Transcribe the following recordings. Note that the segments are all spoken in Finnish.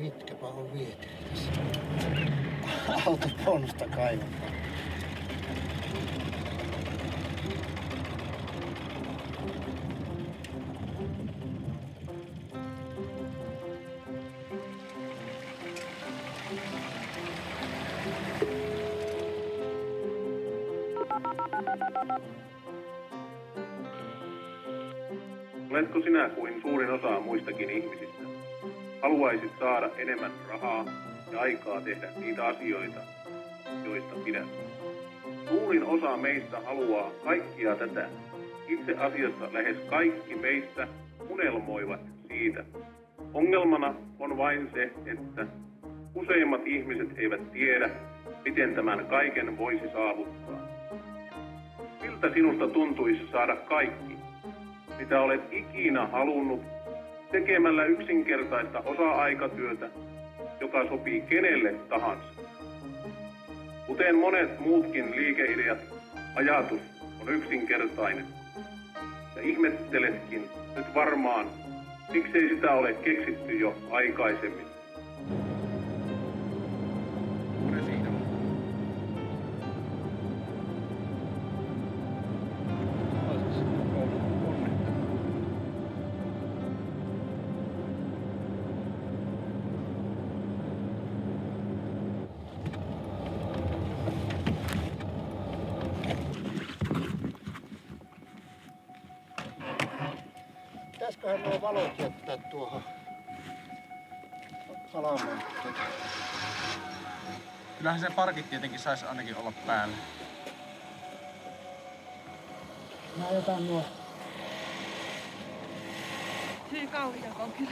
Pitkäpä on vieteli tässä. Autobonusta kaivataan. Oletko sinä kuin suurin osa muistakin ihmisistä? Haluaisit saada enemmän rahaa ja aikaa tehdä niitä asioita, joista pidät. Suurin osa meistä haluaa kaikkia tätä. Itse asiassa lähes kaikki meistä unelmoivat siitä. Ongelmana on vain se, että useimmat ihmiset eivät tiedä, miten tämän kaiken voisi saavuttaa. Miltä sinusta tuntuisi saada kaikki, mitä olet ikinä halunnut, tekemällä yksinkertaista osa-aikatyötä, joka sopii kenelle tahansa? Kuten monet muutkin liikeideat, ajatus on yksinkertainen. Ja ihmetteletkin nyt varmaan, miksei sitä ole keksitty jo aikaisemmin. Pitäisiköhän nuo valot jättää tuohon alamonttiin? Kyllähän se parkit tietenkin saisi ainakin olla päällä. Mä jätän nuo. Hyvin kauheaa on kyllä.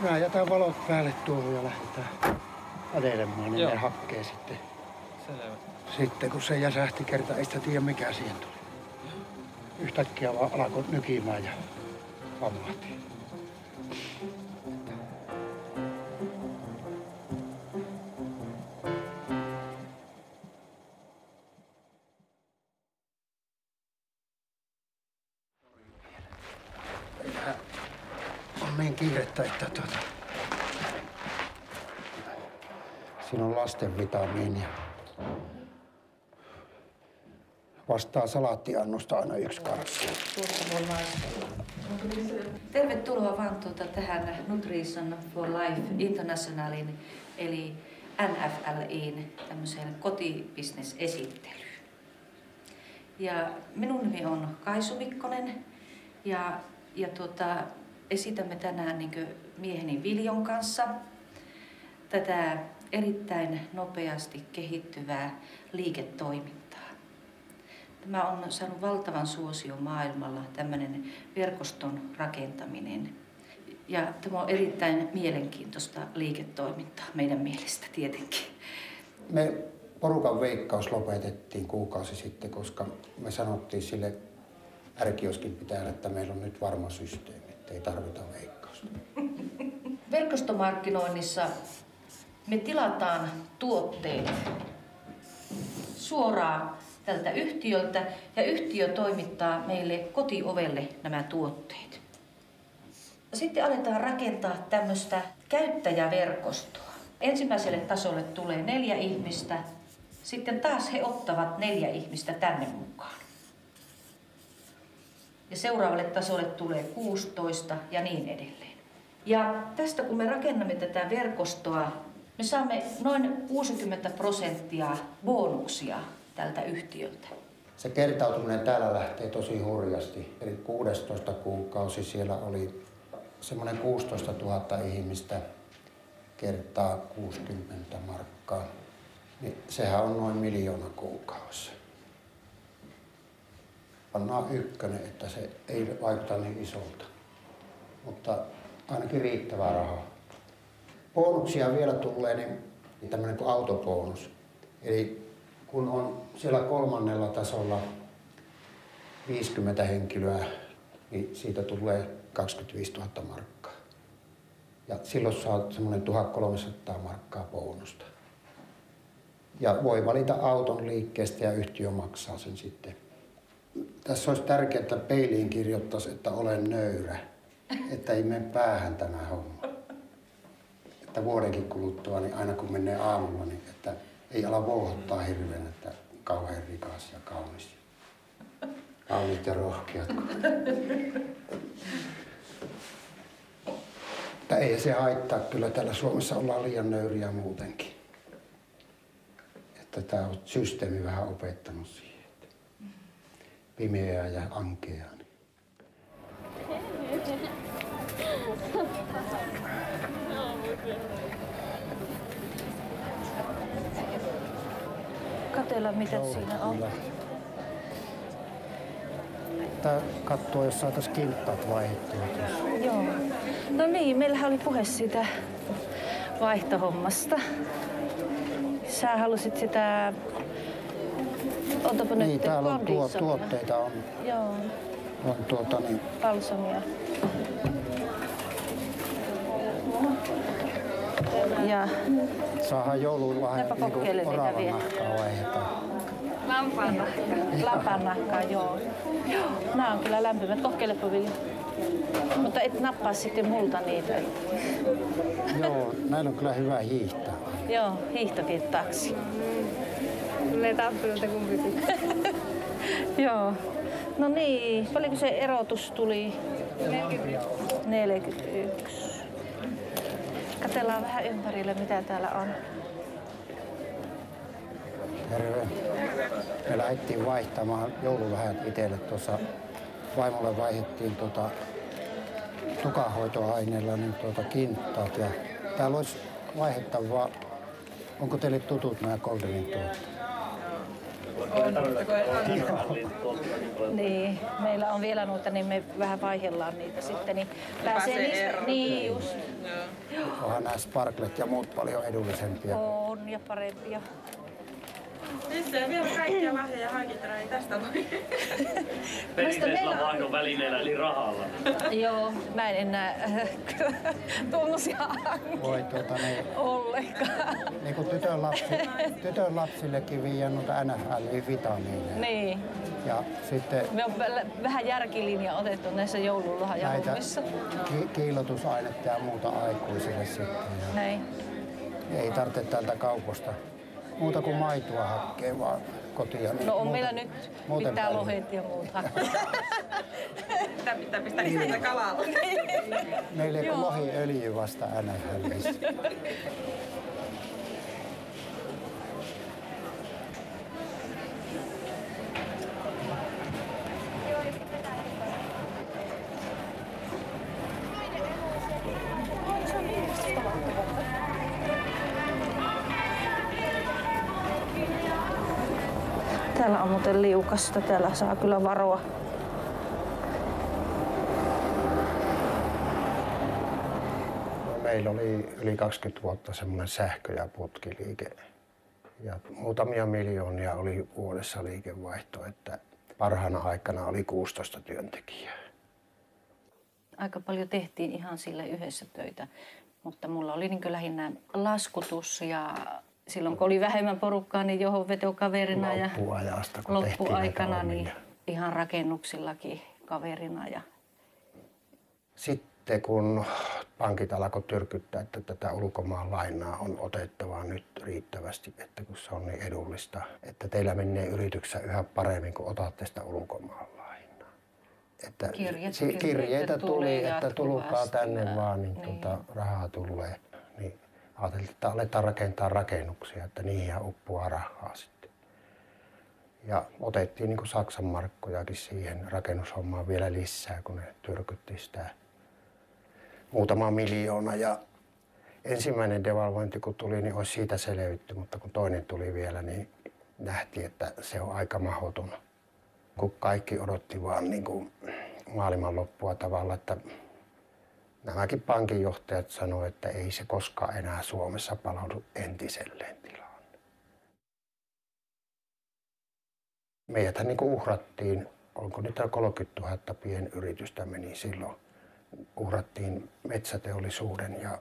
Mä jätän valot päälle tuohon ja lähdetään adelemaan, niin ne hakkee sitten. Selvä. Sitten kun se jäsähti kerta, ei sitä tiedä mikä siihen tuli. Yhtäkkiä vaan alkoi nykimään ja vammahti. On niin kiirettä, että siinä on lasten vitamiinia. Vastaa salaattiannosta aina 1 karkki. Tervetuloa vaan tähän Nutrition for Life Internationalin eli NFLIin tämmöiseen kotibisnesesittelyyn. Ja minun nimi on Kaisu Mikkonen ja esitämme tänään mieheni Viljon kanssa tätä erittäin nopeasti kehittyvää liiketoimintaa. Tämä on saanut valtavan suosion maailmalla, tämmöinen verkoston rakentaminen. Ja tämä on erittäin mielenkiintoista liiketoimintaa meidän mielestä tietenkin. Me porukan veikkaus lopetettiin kuukausi sitten, koska me sanottiin sille R-kioskin pitäjälle, että meillä on nyt varma systeemi, että ei tarvita veikkausta. Verkostomarkkinoinnissa me tilataan tuotteet suoraan tältä yhtiöltä ja yhtiö toimittaa meille kotiovelle nämä tuotteet. Sitten aletaan rakentaa tämmöistä käyttäjäverkostoa. Ensimmäiselle tasolle tulee 4 ihmistä, sitten taas he ottavat 4 ihmistä tänne mukaan. Ja seuraavalle tasolle tulee 16 ja niin edelleen. Ja tästä kun me rakennamme tätä verkostoa, me saamme noin 60% bonuksia tältä yhtiöltä. Se kertautuminen täällä lähtee tosi hurjasti. Eli 16 kuukausi siellä oli semmoinen 16 000 ihmistä kertaa 60 markkaa. Niin sehän on noin 1 000 000 kuukausi. Pannaan 1, että se ei vaikuta niin isolta, mutta ainakin riittävää rahaa. Bonuksia vielä tulee, niin tämmöinen kuin autobonus. Eli kun on siellä 3. tasolla 50 henkilöä, niin siitä tulee 25 000 markkaa. Ja silloin saa semmoinen 1 300 markkaa bonusta. Ja voi valita auton liikkeestä ja yhtiö maksaa sen sitten. Tässä olisi tärkeää, että peiliin kirjoittaisi, että olen nöyrä. Että ei mene päähän tämä homma. Että vuodenkin kuluttua, niin aina kun menee aamulla, niin että ei ala vouhottaa hirveän, että kauhean rikas ja kaunis. Kauniit ja rohkeat. Mutta ei se haittaa, kyllä täällä Suomessa ollaan liian nöyriä muutenkin. Että tämä on systeemi vähän opettanut siihen, että pimeää ja ankeaa. Katella mitä siinä on. Tää katsoo, jos saataisiin kinttaat vaihdettua tuossa. Joo. No niin, meillähän oli puhe siitä vaihtohommasta. Sä halusit sitä... Otapa Niin, nyt täällä on kondisonia. tuotteita on Joo, niin, balsamia. Ja saadaan jouluun vähän Läpä kokeile niinku niitä oravan vielä. nahkaa vaihdetaan. lampannahkaa, joo. Nämä on kyllä lämpimät. Kokeilepa Vilja. Mutta et nappaa sitten multa niitä. Joo, näillä on kyllä hyvä hiihtää. Joo, hiihtokinttaaksi. Tulee tappilta kumpikin. Joo. No niin, paljonko se erotus tuli? 41. Katsellaan vähän ympärille, mitä täällä on. Terve. Me lähdettiin vaihtamaan jouluvähät itselle tuossa. Vaimolle vaihdettiin tukahoitoaineella niin kinttaat. Ja täällä olisi vaihdettavaa. Onko teille tutut nämä Goldenin tuotteet? Niin, meillä on vielä noita, niin me vähän vaihdellaan niitä sitten. Niin pääsee niistä. Niin just. Onhan nämä sparklet ja muut paljon edullisempia. On ja parempia. Missä ei vielä kaikkia lahjoja hankitana, niin tästä voi. Perinteisellä vaihdon välineellä eli rahalla. Joo, mä en enää tuommoisia Voi ollenkaan. niin kuin tytön lapsillekin viiän noita NFL-vitamiineja. Niin. Ja sitten Me on vähän järkilinja otettu näissä näitä joululahjahommissa. kiillotusainetta ja muuta aikuisille sitten. Ja Näin. ei tarvitse täältä kaupasta muuta kuin maitoa hakkea vaan kotia. Niin No on muuta- meillä nyt muuten pitää paljon. lohet ja muuta. Sitä pitää pistää isäntä kalalla. Meillä ei ole lohiöljy vasta NFLissä. Täällä on muuten liukasta, täällä saa kyllä varoa. Meillä oli yli 20 vuotta semmoinen sähkö- ja putkiliike. Ja muutamia miljoonia oli vuodessa liikevaihto, että parhaana aikana oli 16 työntekijää. Aika paljon tehtiin ihan sillä yhdessä töitä, mutta mulla oli niin lähinnä laskutus ja silloin kun oli vähemmän porukkaa, niin johonvetokaverina ja Loppuajasta, kun tehtiin loppuaikana näitä niin omia. ihan rakennuksillakin kaverina. Ja Sitten kun pankit alkoi tyrkyttää, että tätä ulkomaan lainaa on otettava nyt riittävästi, että kun se on niin edullista, että teillä menee yrityksessä yhä paremmin, kun otatte sitä ulkomaan lainaa. Että kirjeitä tuli, että tulkaa tänne ja, vaan, niin niin. rahaa tulee. Niin ajateltiin, että aletaan rakentaa rakennuksia, että niihin uppoaa rahaa sitten. Ja otettiin niin kuin Saksan markkojakin siihen rakennushommaan vielä lisää, kun ne tyrkytti sitä muutama miljoona. Ja ensimmäinen devalvointi kun tuli, niin olisi siitä selvitty, mutta kun toinen tuli vielä, niin nähtiin, että se on aika mahdoton. Kun kaikki odotti vaan niin kuin maailman loppua tavalla, että nämäkin pankinjohtajat sanoivat, että ei se koskaan enää Suomessa palaudu entiselleen tilaan. Meidäthän niin kuin uhrattiin, onko niitä 30 000 pienyritystä meni silloin, uhrattiin metsäteollisuuden ja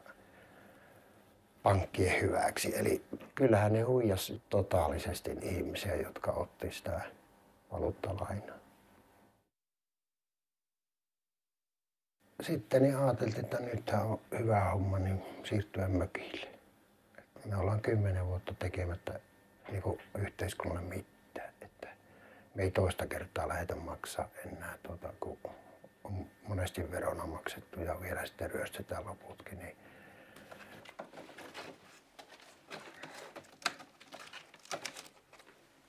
pankkien hyväksi. Eli kyllähän ne huijasi totaalisesti ihmisiä, jotka otti sitä valuuttalainaa. sitten niin ajateltiin, että nythän on hyvä homma niin siirtyä mökille. Me ollaan 10 vuotta tekemättä niin kuin yhteiskunnalle mitään. Että me ei toista kertaa lähdetä maksaa enää, kun on monesti verona maksettu ja vielä sitten ryöstetään loputkin. Niin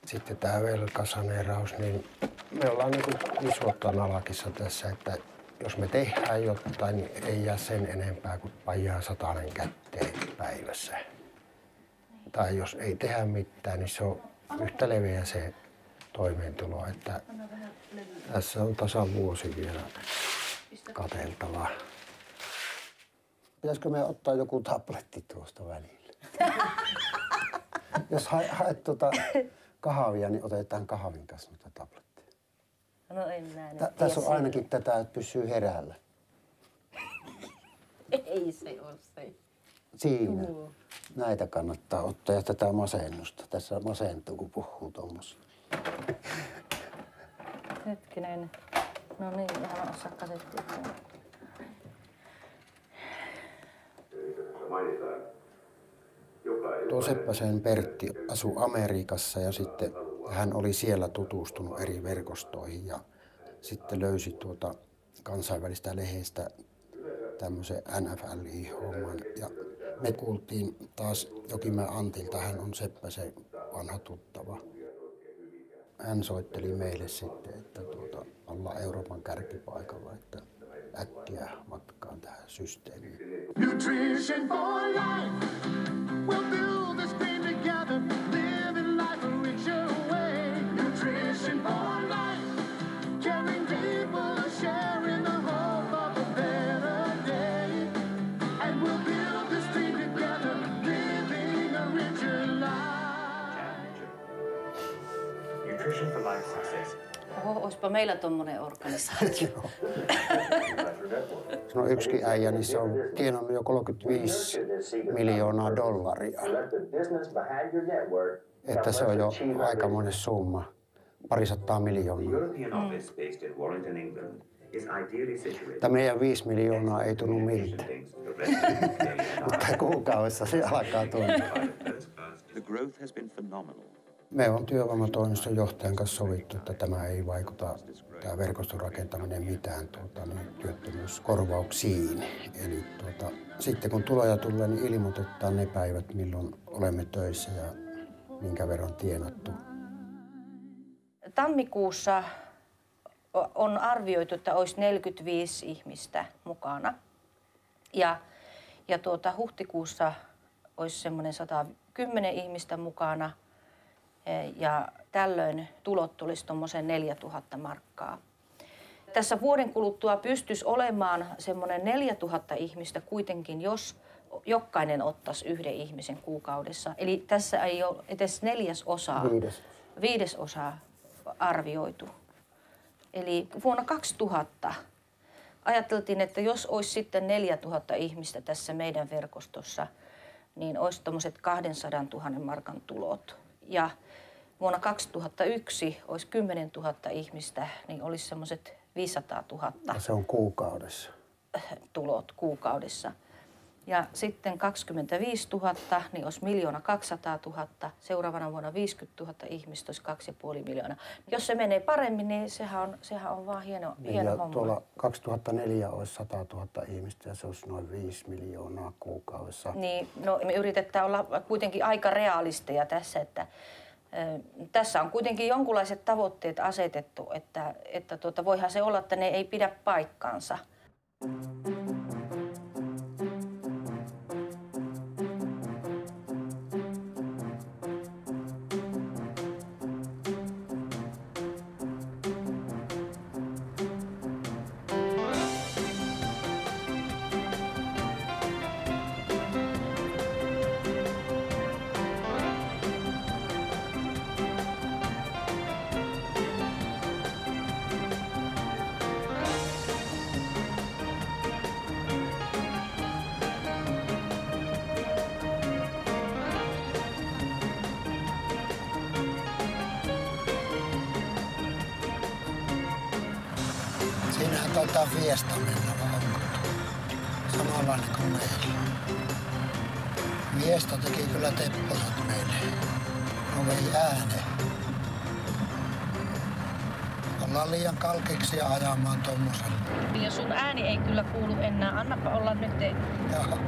sitten tämä velkasaneeraus, niin me ollaan niin kuin 5 vuotta nalakissa tässä, että jos me tehdään jotain, niin ei jää sen enempää kuin vajaa 100 kätteen päivässä. Tai jos ei tehdä mitään, niin se on yhtä leveä se toimeentulo, että tässä on tasan vuosi vielä katseltavaa. Pitäisikö me ottaa joku tabletti tuosta välillä? Jos haet kahvia, niin otetaan kahvin kanssa noita tabletteja. No en näe. Tässä on ainakin tätä, että pysyy herällä. Ei se ole se. Siinä. Näitä kannattaa ottaa ja tätä masennusta. Tässä masentuu, kun puhuu tuommoista. Hetkinen. No niin, ihan osaa kasettia. Tuo Seppäsen Pertti asui Amerikassa ja sitten hän oli siellä tutustunut eri verkostoihin ja sitten löysi kansainvälistä lehdestä tämmöisen NFLI-homman. Ja me kuultiin taas Jokimäen Antilta, hän on Seppäsen vanha tuttava. Hän soitteli meille sitten, että ollaan Euroopan kärkipaikalla, että äkkiä matkaan tähän systeemiin. Nutrition for life. We'll build this thing together, living life a richer way. Nutrition for life. Caring people, sharing the hope of a better day. And we'll build this thing together, living a richer life. Nutrition for life success. Oho, olisipa meillä tommonen organisaatio. No yksikin äijä, niin se on tienannut jo $35 miljoonaa. Että se on jo aikamoinen summa, 200 miljoonaa. Tämä meidän 5 miljoonaa ei tunnu miltään. Mutta kuukaudessa se alkaa tuntua. Me on työvoimatoimiston johtajan kanssa sovittu, että tämä ei vaikuta, tämä verkoston rakentaminen mitään työttömyyskorvauksiin. Eli sitten kun tuloja tulee, niin ilmoitetaan ne päivät, milloin olemme töissä ja minkä verran tienattu. Tammikuussa on arvioitu, että olisi 45 ihmistä mukana. Ja huhtikuussa olisi semmoinen 110 ihmistä mukana. Ja tällöin tulot tulisi tuommoisen 4 000 markkaa. Tässä vuoden kuluttua pystyisi olemaan semmoinen 4 000 ihmistä kuitenkin, jos jokainen ottaisi 1 ihmisen kuukaudessa. Eli tässä ei ole edes 1/5 arvioitu. Eli vuonna 2000 ajateltiin, että jos olisi sitten 4 000 ihmistä tässä meidän verkostossa, niin olisi tuommoiset 200 000 markan tulot. Ja vuonna 2001 olisi 10 000 ihmistä, niin olisi semmoiset 500 000. Ja se on kuukaudessa. Tulot kuukaudessa. Ja sitten 25 000, niin olisi 1 200 000. Seuraavana vuonna 50 000 ihmistä olisi 2,5 miljoonaa. Jos se menee paremmin, niin sehän on vaan hieno homma. Tuolla 2004 olisi 100 000 ihmistä ja se olisi noin 5 miljoonaa kuukaudessa. Niin, no me yritetään olla kuitenkin aika realisteja tässä, että tässä on kuitenkin jonkunlaiset tavoitteet asetettu, että voihan se olla, että ne ei pidä paikkaansa. Siinähän taitaa Fiesta mennä, vai onko? samanlainen kuin meillä. Miesto teki kyllä teppojat meille. No vei ääneen. Ollaan liian kalkeiksi ajamaan tommosen. Ja sun ääni ei kyllä kuulu enää. Annapa olla nyt. Joo,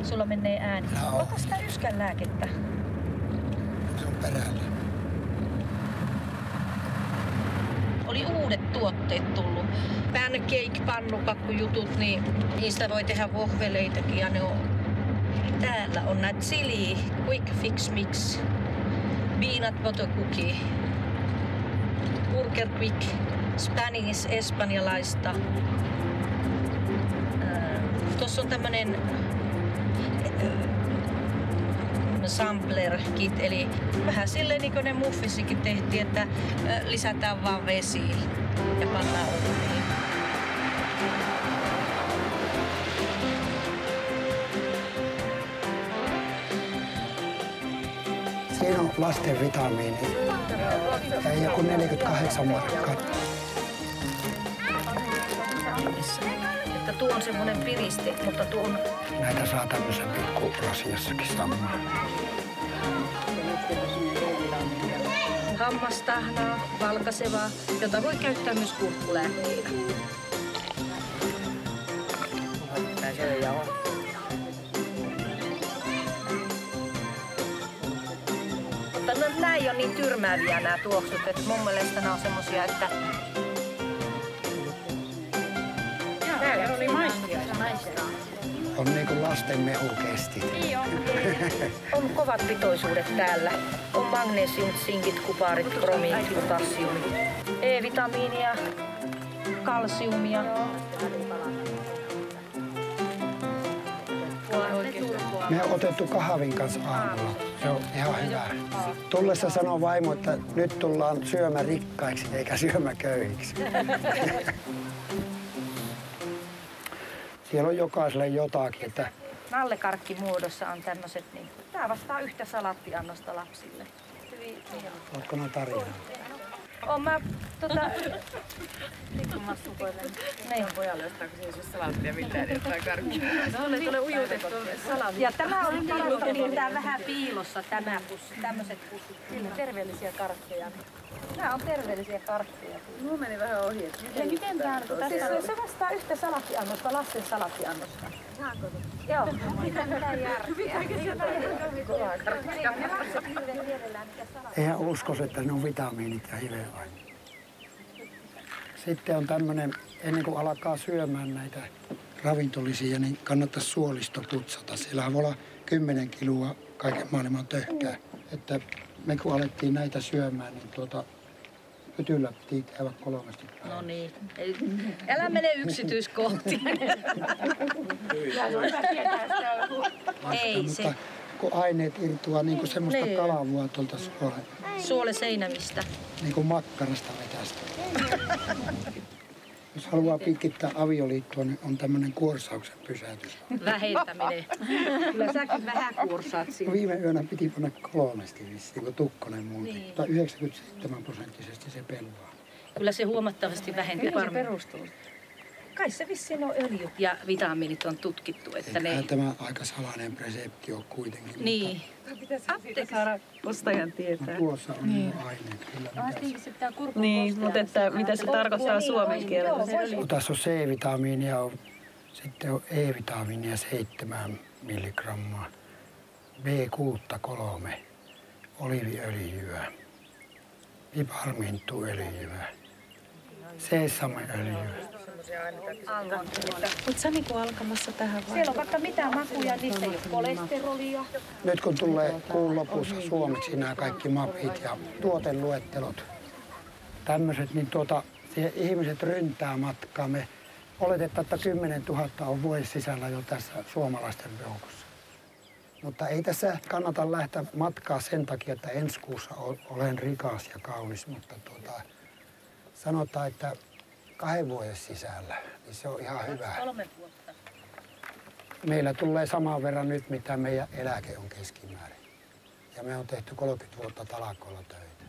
Sulla menee ääni. Joo. Ota sitä yskän lääkettä. se on perällä. Oli uudet tuotteet tullut. Pancake, pannukakkujutut, niin niistä voi tehdä vohveleitakin. Ja ne on, täällä on näitä chili, quick fix mix, peanut butter cookie, burger quick, Spanish, espanjalaista. Tuossa on tämmönen sampler kit, eli vähän silleen niin kuin ne muffisikin tehtiin, että lisätään vaan vesi ja pannaan uuniin. Siinä on lasten vitamiini. Ja joku 48 markkaa. Että tuo on semmoinen piriste, mutta tuo on Näitä saa tämmöisen pikkurasiassakin samaa. hammastahnaa, valkaisevaa, jota voi käyttää myös kurkkulääkkeenä. Mutta nämä ei ole niin tyrmääviä nämä tuoksut, että mun mielestä nämä on semmosia, että On niinku lasten mehukestit. on kovat pitoisuudet täällä. On magnesiumit, sinkit, kuparit, bromit, potassiumit, E-vitamiinia, kalsiumia. Me on otettu kahvin kanssa aamulla. Se on ihan hyvä. Tullessa sanoo vaimo, että nyt tullaan syömärikkaiksi eikä syömäköyhiksi. Siellä on jokaiselle jotakin, että Nallekarkki muodossa on tämmöiset, niin tää vastaa yhtä salattiannosta lapsille. ootko ne tarinaa? Oon mä niin. Pojalle ostaako se ei syö salaattia mitään jotain karkkia. No, tulee ujutettu salaatti. Ja tämä on parasta pitää vähän piilossa tämä pussi, tämmöiset pussit. Kyllä, terveellisiä karkkeja. Nämä on terveellisiä karkkeja. Mulla meni vähän ohi, että miten tää Siis se vastaa yhtä salattiannosta, lasten salattiannosta. Joo. Mitä järkeä? Eihän uskoisi, että ne on vitamiinit ja hiveaineet. Sitten on tämmöinen, ennen kuin alkaa syömään näitä ravintolisia, niin kannattaisi suolisto putsata. Siellä voi olla 10 kiloa kaiken maailman töhkää. Että me kun alettiin näitä syömään, niin pytyllä piti käydä 3 päivää. No niin. Älä mene yksityiskohtiin. Ei se. Mutta kun aineet irtoaa niin kuin semmoista Niin. kalavua tuolta Suole seinämistä. niin kuin makkarasta vetästä. Jos haluaa pitkittää avioliittoa, niin on tämmöinen kuorsauksen pysäytys. Vähentäminen. Kyllä säkin vähän kuorsaat No siinä. viime yönä piti panna 3 vissiin, kun Tukkonen muutti. Niin. Mutta 97% se peluaa. Kyllä se huomattavasti vähentää. Mihin se perustuu? Kai se vissiin on öljyt ja vitamiinit on tutkittu, että ne... Eiköhän tämä aika salainen resepti on kuitenkin. Niin. saada ostajan tietää. Mutta tuossa on niin. aineet kyllä. Niin, mutta että mitä se tarkoittaa suomen kielellä? Kun tässä on C-vitamiinia, sitten on E-vitamiinia 7 milligrammaa, B6 3, oliiviöljyä, piparminttuöljyä, seesameöljyä. Oot sä niinku alkamassa tähän vai? Siellä on vaikka mitä makuja, niistä ei ole kolesterolia. Nyt kun tulee kuun lopussa suomeksi nämä kaikki mapit ja tuoteluettelot, tämmöiset, niin ihmiset ryntää matkaa. Me oletetaan, että 10 000 on vuosi sisällä jo tässä suomalaisten joukossa. Mutta ei tässä kannata lähteä matkaa sen takia, että ensi kuussa olen rikas ja kaunis, mutta sanotaan, että 2 vuoden sisällä, niin se on ihan hyvä. 3 vuotta. Meillä tulee saman verran nyt, mitä meidän eläke on keskimäärin. Ja me on tehty 30 vuotta talakoilla töitä.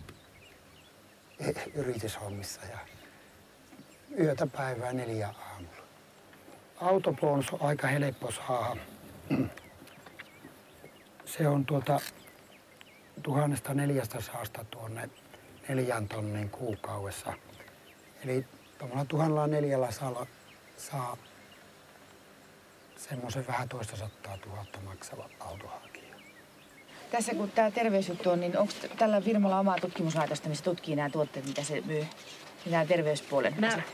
Yrityshommissa ja yötä päivää 4 aamulla. autobonus on aika helppo saada. Se on 1400 tuonne 4 tonniin kuukaudessa. Eli tuolla 1,400 saa semmoisen vähän toista 100 000 maksava autohakija. Tässä kun tämä terveysjuttu on, niin onko tällä firmalla omaa tutkimuslaitosta, missä tutkii nämä tuotteet, mitä se myy? Nämä terveyspuolen Mä asiat.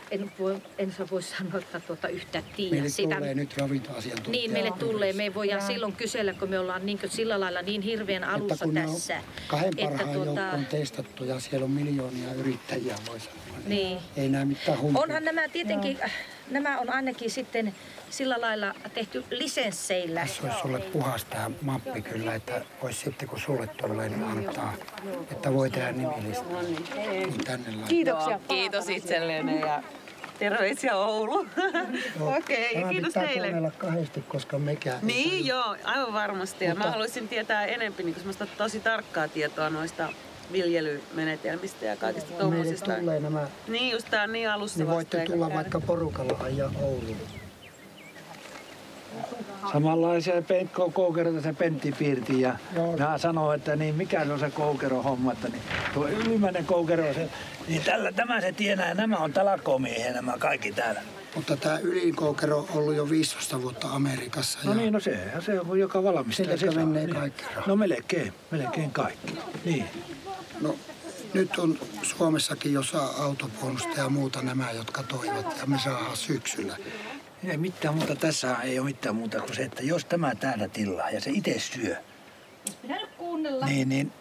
en voi sanoa, että yhtään tiedä Meille sitä. tulee nyt ravintoasiantuntija. Niin, meille tulee. Me voidaan silloin kysellä, kun me ollaan niin sillä lailla niin hirveän alussa että kun tässä. Ne on kahden parhaan joukko on testattu ja siellä on miljoonia yrittäjiä, voi sanoa. Niin. Ei näe mitään humpua. Onhan nämä tietenkin, nämä on ainakin sitten sillä lailla tehty lisensseillä. Tässä olisi sulle puhas tämä mappi kyllä, että olisi sitten kun sulle tulee, niin antaa, että voi tehdä nimillistä. Niin tänne laittaa. Kiitoksia. Kiitos itsellenne ja terveisiä Oulu. Okei, Tämä kiitos pitää teille. kuunnella kahdesti, koska mekään... Niin joo, aivan varmasti. Ja Mutta- mä haluaisin tietää enemmän, niin semmoista tosi tarkkaa tietoa noista viljelymenetelmistä ja kaikista Meille tuommoisista. tulee nämä, Niin, just tää on niin alussa niin vasta voitte eikä tulla käydä. vaikka porukalla ajaa Ouluun. Samanlaisia koukeroita se Pentti piirti ja Joo. mä sanoin, että niin mikä se on se koukero homma, että niin tuo ylimmäinen koukero, se, niin tämä se tienaa ja nämä on talakomiehiä nämä kaikki täällä. Mutta tämä ylikoukero on ollut jo 15 vuotta Amerikassa. No ja niin, no se on joka valmistaa. Sillekö se saa, menee niin. kaikki rahat? No melkein kaikki. Niin. No, nyt on Suomessakin jo saa autobonusta ja muuta nämä, jotka toivat ja me saadaan syksyllä. Ei mitään muuta, tässä ei ole mitään muuta kuin se, että jos tämä täällä tilaa ja se itse syö, niin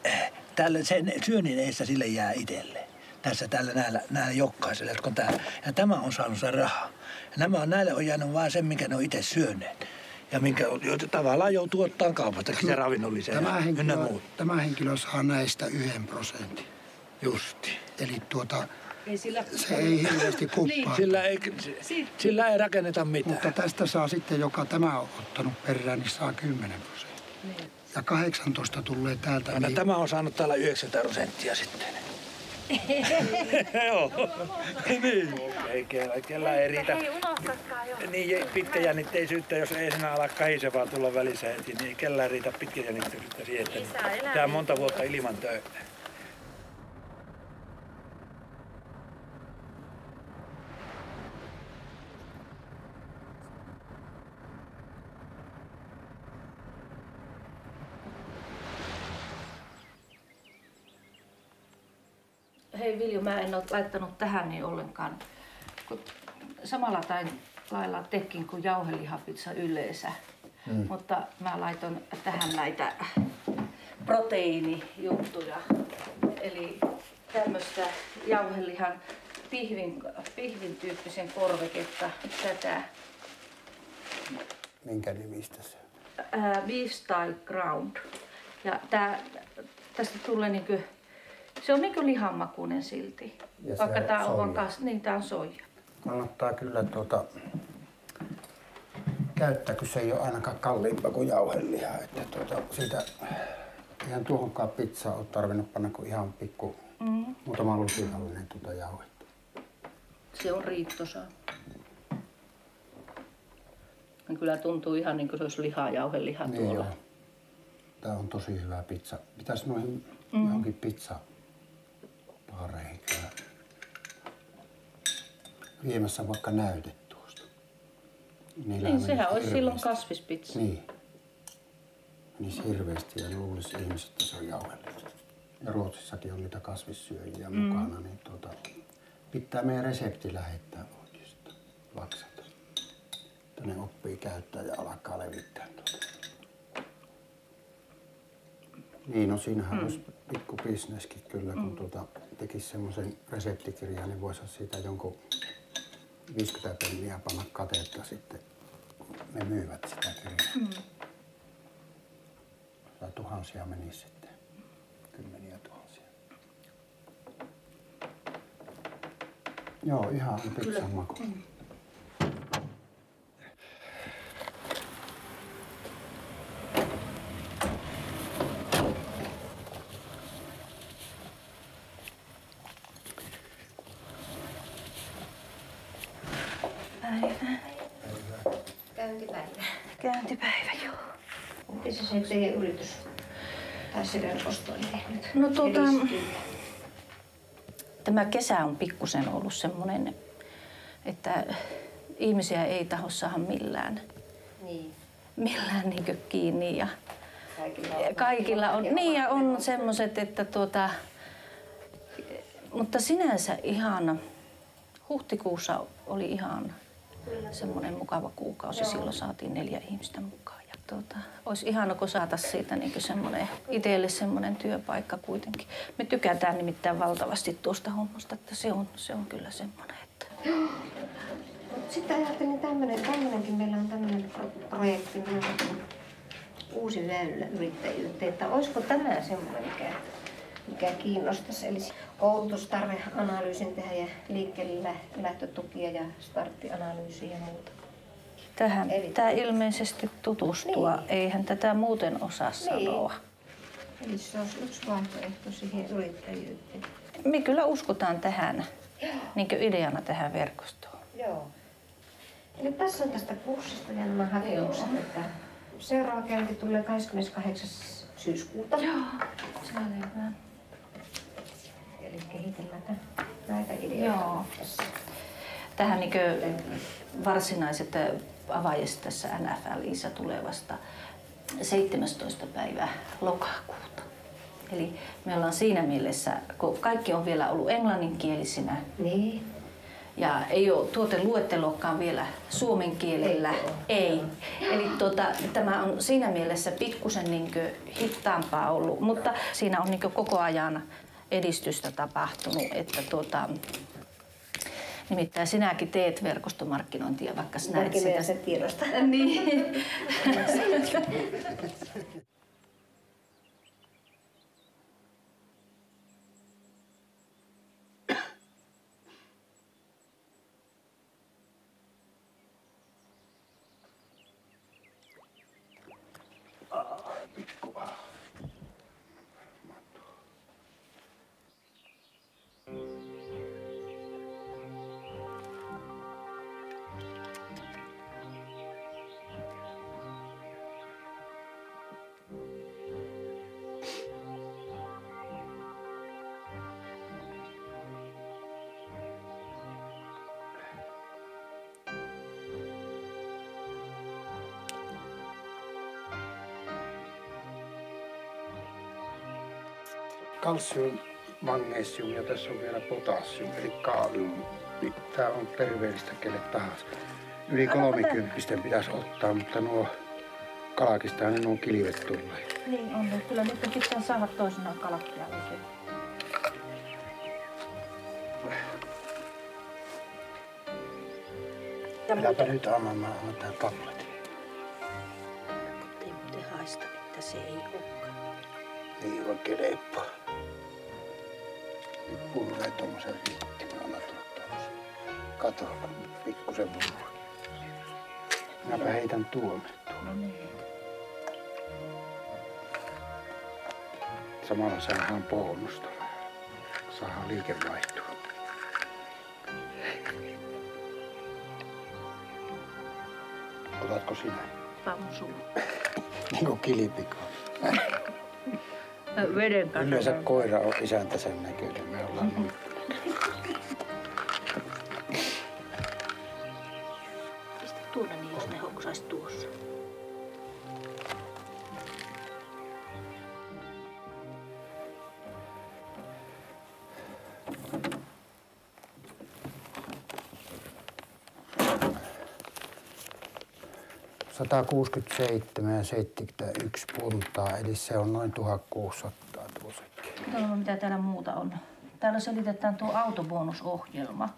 tälle sen syönnin eessä sille jää itselle. Tässä tällä näillä jokaiselle, jotka on täällä. Ja tämä on saanut sen rahaa. Ja näille on jäänyt vain sen, minkä ne on itse syöneet. Ja minkä tavallaan joutuu ottaa kaupastakin se ravinnollisen ynnä muut. Tämä henkilö saa näistä 1%. Justi. Eli se ei hirveästi kuppaa. Sillä ei rakenneta mitään. Mutta tästä saa sitten, joka tämä on ottanut perään, niin saa 10%. Ja 18 tulee täältä. Aina tämä on saanut täällä 90% sitten. Joo. Niin. Kellä ei riitä. Ei unohtakaan jo. Niin pitkäjännitteisyyttä, jos ei sinä ala kahisevaa tulla välissä heti, niin kellään riitä pitkäjännitteisyyttä siihen, että tämä on monta vuotta ilman töitä. Hei Viljo, mä en ole laittanut tähän niin ollenkaan. Kun samalla lailla tekin kuin jauhelihapizza yleensä. Mutta mä laitan tähän näitä proteiinijuttuja. Eli tämmöistä jauhelihan pihvin tyyppisen korveketta. Tätä Minkä nimistä se? beef style ground. Ja tästä tulee niinku, se on niinku lihanmakuinen silti. Ja se Vaikka on tää on soija. niin tää on soija. Kannattaa kyllä käyttää, kun se ei ole ainakaan kalliimpaa kuin jauhelihaa. Että siitä ihan tuohonkaan pizzaa on tarvinnut panna kuin ihan muutama lusikallinen jauhetta. Se on riittosaa. Kyllä tuntuu ihan niin kuin se olisi jauheliha Niin tuolla. joo. Tää on tosi hyvä pizza. Pitäisi noihin johonkin pizzapaareihin kyllä viemässä vaikka näyte tuosta. Niin, sehän olisi silloin kasvispizza. Niin. Menisi hirveästi ja luulisi ihmiset, että se on jauheliha. Ja Ruotsissakin on niitä kasvissyöjiä mukana, niin pitää meidän resepti lähettää oikeastaan lapselta. Että ne oppii käyttää ja alkaa levittää Niin, no siinähän olisi pikku bisneskin kyllä, kun tekisi semmoisen reseptikirjan, niin voisi siitä jonkun 50 penniä panna katetta sitten. Ne myyvät sitä kirjaa. Tai tuhansia menisi sitten. Kymmeniä tuhansia. Joo, ihan pizzan maku. Käyntipäivä. Käyntipäivä, joo. Miten se teidän yritys tai se verkosto on tehnyt? No tämä kesä on pikkusen ollut semmoinen, että ihmisiä ei taho saada millään niin kiinni. Ja kaikilla on. Niin ja on semmoiset, että mutta sinänsä ihan huhtikuussa oli ihan semmoinen mukava kuukausi. Silloin saatiin 4 ihmistä mukaan. Ja olisi ihana, kun saataisiin siitä niin semmoinen, itselle semmoinen työpaikka kuitenkin. Me tykätään nimittäin valtavasti tuosta hommasta, että se on kyllä semmoinen. Että... Sitten ajattelin tämmöinenkin, meillä on tämmöinen projekti, uusi väylä yrittäjyyttä, että olisiko tämä semmoinen, mikä kiinnostaisi. Eli koulutustarveanalyysin tehdä ja liikkeelle lähtötukia ja starttianalyysiä ja muuta. Tähän pitää ilmeisesti tutustua, niin. Eihän tätä muuten osaa sanoa. Eli se olisi yksi vaihtoehto siihen yrittäjyyteen. Me kyllä uskotaan tähän, niin kuin ideana tähän verkostoon. Joo. Eli tässä on tästä kurssista ja nämä hakemukset, että seuraava käynti tulee 28. syyskuuta. Joo, selvä. Eli kehitellään näitä ideoita. Joo. Tähän niin varsinaiset avajaiset tässä NFLissä tulee vasta 17. päivä lokakuuta. Eli me ollaan siinä mielessä, kun kaikki on vielä ollut englanninkielisinä. Niin. Ja ei ole tuoteluettelokaan vielä suomen kielellä. Ei. Eli tämä on siinä mielessä pikkusen niin hittaampaa ollut, mutta siinä on niin koko ajan edistystä tapahtunut, että nimittäin sinäkin teet verkostomarkkinointia, vaikka sinä et sitä... sen tiedosta. Niin. Kalsium, magnesium ja tässä on vielä potasium eli kalium. Tämä on terveellistä kelle tahansa. Yli 30 pitäisi ottaa, mutta nuo kalakista ne on kilvet tulleet. Niin on. Kyllä nyt pitää saada toisinaan kalakkia oikein. Äläpä nyt anna, mä annan tän tabletin. Ei muuten haista, että se ei olekaan. Niin oikein leippoa. Nyt purree tommosen rittimen, anna tulla tommosen. Kato, pikkusen purree. Minäpä heitän tuonne. No niin. Samalla saadaan bonusta. Saadaan liikevaihtoa. Otatko sinä? Pammu sulla. Niin kuin kilipika. Veden kanssa. Yleensä koira on isäntä sen näköinen. Me ollaan noin. Pistä tuonne niin, jos ne hoksais tuossa. – 167,71 puntaa, eli se on noin 1600 tuossakin. Katsotaan, mitä täällä muuta on. Täällä selitetään tuo autobonusohjelma.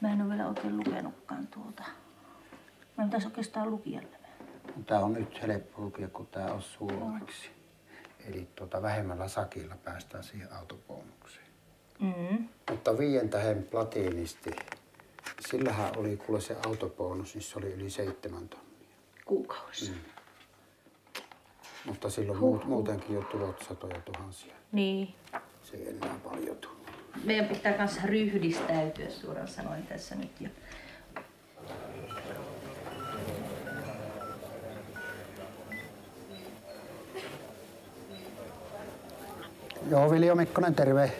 Mä en ole vielä oikein lukenutkaan tuota. Mä pitäisi oikeastaan lukijalle. Tää on nyt helppo lukea, kun tää on suomeksi. Eli vähemmällä sakilla päästään siihen autobonukseen. Mutta 5 tähden platiinisti. Sillähän oli kuule se autobonus, niin se oli yli 7 tonnia. Kuukausi. Mutta silloin muutenkin jo tulot satoja tuhansia. Niin. Se ei enää paljon tule. Meidän pitää kanssa ryhdistäytyä suoraan sanoen tässä nyt jo. Joo, Viljo Mikkonen, terve.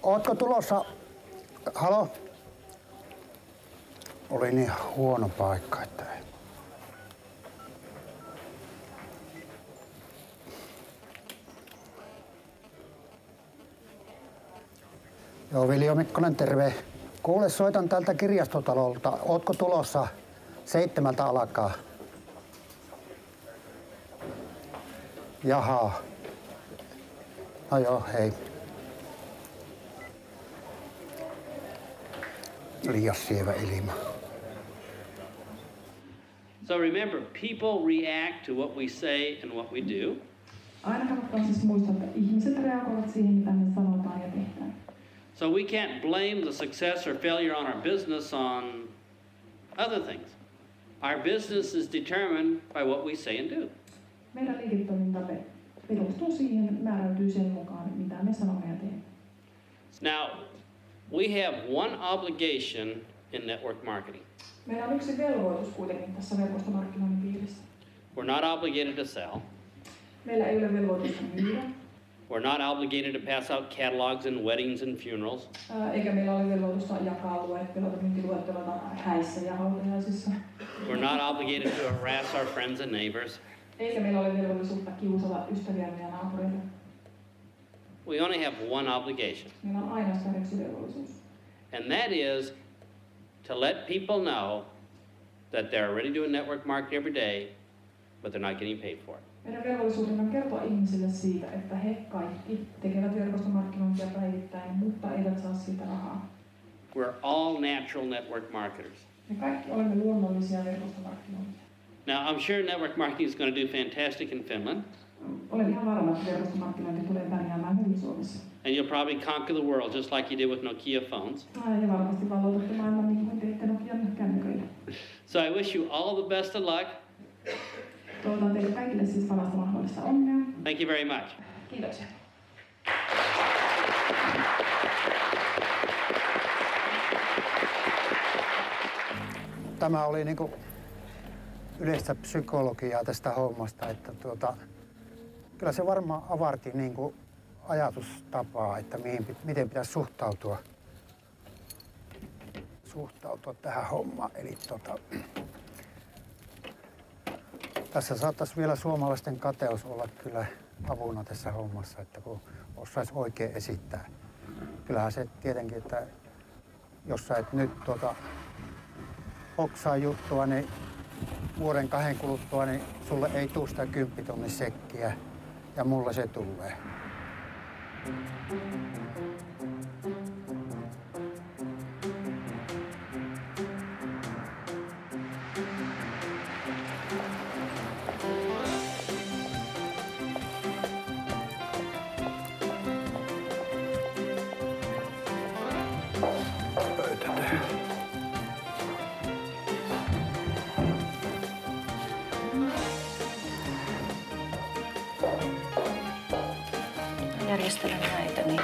Ootko tulossa? Halo? Oli niin huono paikka, että ei. Joo, Viljo Mikkonen, terve. Kuule, soitan täältä kirjastotalolta. Ootko tulossa 7 alkaa? Jaha. No joo, hei. Liian sievä ilma. So remember, people react to what we say and what we do. Aina kannattaa siis muistaa, että ihmiset reagoivat siihen, mitä me sanotaan ja tehdään. So we can't blame the success or failure on our business on other things. Our business is determined by what we say and do. Meidän liiketoiminta perustuu siihen, määräytyy sen mukaan, mitä me sanomme ja teemme. Now, we have one obligation in network marketing. Meillä on yksi velvoitus kuitenkin tässä verkostomarkkinoinnin piirissä. We're not obligated to sell. Meillä ei ole velvoitusta myydä. We're not obligated to pass out catalogs in weddings and funerals. Eikä meillä ole velvoitusta jakaa luetteloita, myyntiluetteloita häissä ja hautajaisissa. We're not obligated to harass our friends and neighbors. Eikä meillä ole velvollisuutta kiusata ystäviämme ja naapureita. We only have one obligation. Meillä on ainoastaan yksi velvollisuus. And that is to let people know that they're already doing network marketing every day, but they're not getting paid for it. Meidän velvollisuutena on kertoa ihmisille siitä, että he kaikki tekevät verkostomarkkinointia päivittäin, mutta eivät saa siitä rahaa. We're all natural network marketers. Me kaikki olemme luonnollisia verkostomarkkinointia. Now, I'm sure network marketing is going to do fantastic in Finland. Olen ihan varma, että verkostomarkkinointi tulee pärjäämään hyvin Suomessa. And you'll probably conquer the world just like you did with Nokia phones. Ja varmasti valloitatte maailman niin kuin teitte Nokian kännyköillä. So I wish you all the best of luck. Toivotan teille kaikille siis parasta mahdollista onnea. Thank you very much. Kiitoksia. Tämä oli niinku yleistä psykologiaa tästä hommasta, että kyllä se varmaan avarti niinku ajatustapaa, että miten pitäisi suhtautua tähän hommaan. Eli tässä saattaisi vielä suomalaisten kateus olla kyllä avuna tässä hommassa, että kun osaisi oikein esittää. Kyllähän se tietenkin, että jos sä et nyt oksaa juttua, niin vuoden 2 kuluttua, niin sulle ei tule sitä 10 000 sekkiä ja mulle se tulee. Järjestelen näitä niin.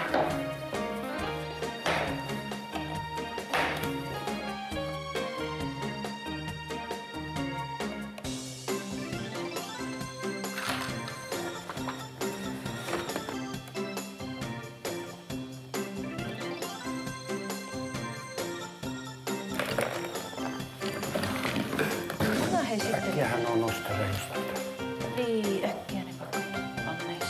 Äkkiähän on nostelee just tätä. Niin, äkkiä ne panneisiin.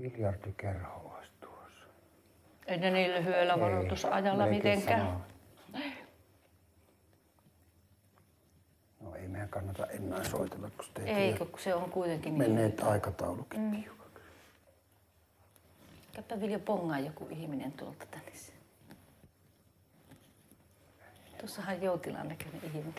Biljardikerho olisi tuossa. Ei ne niin lyhyellä varoitusajalla mitenkään. No ei meidän kannata enää soitella, kun sitä ei kun se on kuitenkin menneet aikataulukin tiukaksi. Käypä Viljo pongaa joku ihminen tuolta tänne. Tuossahan Joutilan näköinen ihminen.